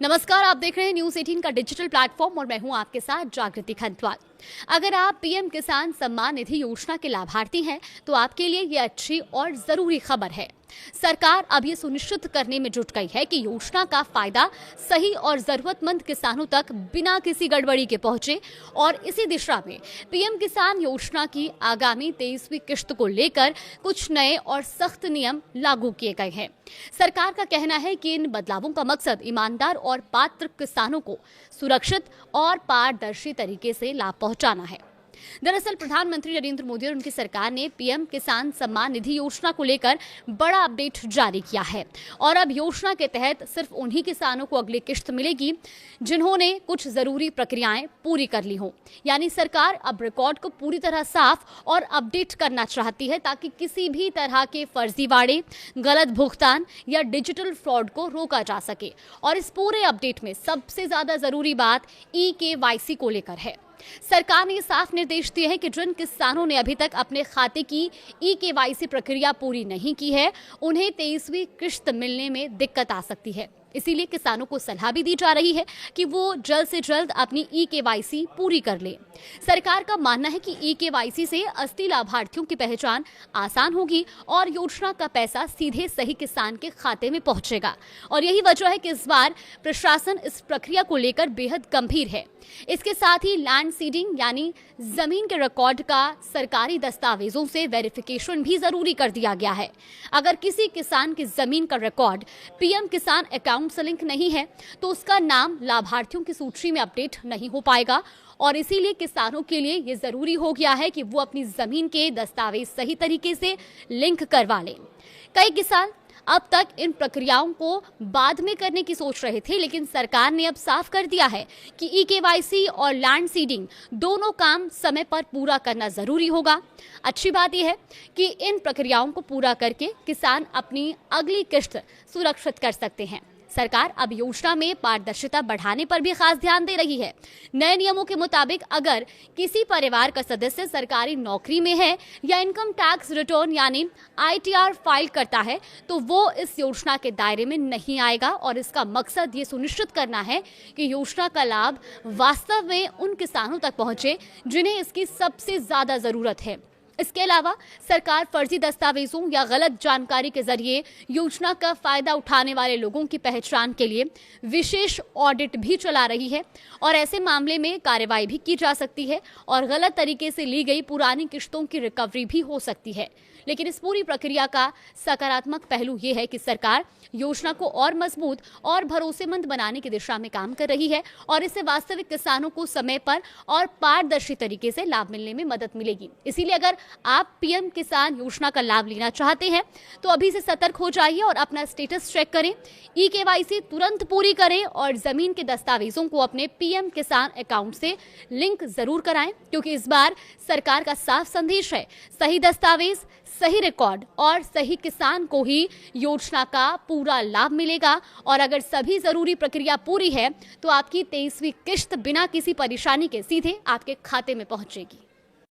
नमस्कार, आप देख रहे हैं न्यूज़ 18 का डिजिटल प्लेटफॉर्म और मैं हूं आपके साथ जागृति खंतवाल। अगर आप पीएम किसान सम्मान निधि योजना के लाभार्थी हैं तो आपके लिए ये अच्छी और जरूरी खबर है। सरकार अब ये सुनिश्चित करने में जुट गई है कि योजना का फायदा सही और जरूरतमंद किसानों तक बिना किसी गड़बड़ी के पहुंचे और इसी दिशा में पीएम किसान योजना की आगामी 23वीं किश्त को लेकर कुछ नए और सख्त नियम लागू किए गए हैं। सरकार का कहना है कि इन बदलावों का मकसद ईमानदार और पात्र किसानों को सुरक्षित और पारदर्शी तरीके से लाभ पहुंचाना है। दरअसल प्रधानमंत्री नरेंद्र मोदी और उनकी सरकार ने पीएम किसान सम्मान निधि योजना को लेकर बड़ा अपडेट जारी किया है और अब योजना के तहत सिर्फ उन्हीं किसानों को अगली किश्त मिलेगी जिन्होंने कुछ जरूरी प्रक्रियाएं पूरी कर ली हों। यानी सरकार अब रिकॉर्ड को पूरी तरह साफ और अपडेट करना चाहती है ताकि किसी भी तरह के फर्जीवाड़े, गलत भुगतान या डिजिटल फ्रॉड को रोका जा सके। और इस पूरे अपडेट में सबसे ज्यादा जरूरी बात EKYC को लेकर है। सरकार ने साफ निर्देश दिए हैं कि जिन किसानों ने अभी तक अपने खाते की EKYC प्रक्रिया पूरी नहीं की है, उन्हें 23वीं किश्त मिलने में दिक्कत आ सकती है। इसीलिए किसानों को सलाह भी दी जा रही है कि वो जल्द से जल्द अपनी EKYC पूरी कर लें। सरकार का मानना है कि EKYC से असली लाभार्थियों की पहचान आसान होगी और योजना का पैसा सीधे सही किसान के खाते में पहुंचेगा। और यही वजह है कि इस बार प्रशासन इस प्रक्रिया को लेकर बेहद गंभीर है। इसके साथ ही लैंड सीडिंग यानी जमीन के रिकॉर्ड का सरकारी दस्तावेजों से वेरिफिकेशन भी जरूरी कर दिया गया है। अगर किसी किसान की जमीन का रिकॉर्ड पीएम किसान अकाउंट से लिंक नहीं है तो उसका नाम लाभार्थियों की सूची में अपडेट नहीं हो पाएगा और इसीलिए किसानों के लिए ये जरूरी हो गया है कि वो अपनी जमीन के दस्तावेज सही तरीके से लिंक करवा लें। कई किसान अब तक इन प्रक्रियाओं को बाद में करने की सोच रहे थे, लेकिन सरकार ने अब साफ कर दिया है कि EKYC और लैंड सीडिंग दोनों काम समय पर पूरा करना जरूरी होगा। अच्छी बात यह है कि इन प्रक्रियाओं को पूरा करके किसान अपनी अगली किश्त सुरक्षित कर सकते हैं। सरकार अब योजना में पारदर्शिता बढ़ाने पर भी खास ध्यान दे रही है। नए नियमों के मुताबिक अगर किसी परिवार का सदस्य सरकारी नौकरी में है या इनकम टैक्स रिटर्न यानी ITR फाइल करता है तो वो इस योजना के दायरे में नहीं आएगा और इसका मकसद ये सुनिश्चित करना है कि योजना का लाभ वास्तव में उन किसानों तक पहुंचे जिन्हें इसकी सबसे ज्यादा जरूरत है। इसके अलावा सरकार फर्जी दस्तावेजों या गलत जानकारी के जरिए योजना का फायदा उठाने वाले लोगों की पहचान के लिए विशेष ऑडिट भी चला रही है और ऐसे मामले में कार्रवाई भी की जा सकती है और गलत तरीके से ली गई पुरानी किश्तों की रिकवरी भी हो सकती है। लेकिन इस पूरी प्रक्रिया का सकारात्मक पहलू ये है कि सरकार योजना को और मजबूत और भरोसेमंद बनाने की दिशा में काम कर रही है और इससे वास्तविक किसानों को समय पर और पारदर्शी तरीके से लाभ मिलने में मदद मिलेगी। इसीलिए अगर आप पीएम किसान योजना का लाभ लेना चाहते हैं तो अभी से सतर्क हो जाइए और अपना स्टेटस चेक करें, EKYC तुरंत पूरी करें और जमीन के दस्तावेजों को अपने पीएम किसान अकाउंट से लिंक जरूर कराएं, क्योंकि इस बार सरकार का साफ संदेश है, सही दस्तावेज, सही रिकॉर्ड और सही किसान को ही योजना का पूरा लाभ मिलेगा। और अगर सभी जरूरी प्रक्रिया पूरी है तो आपकी 23वीं किश्त बिना किसी परेशानी के सीधे आपके खाते में पहुंचेगी।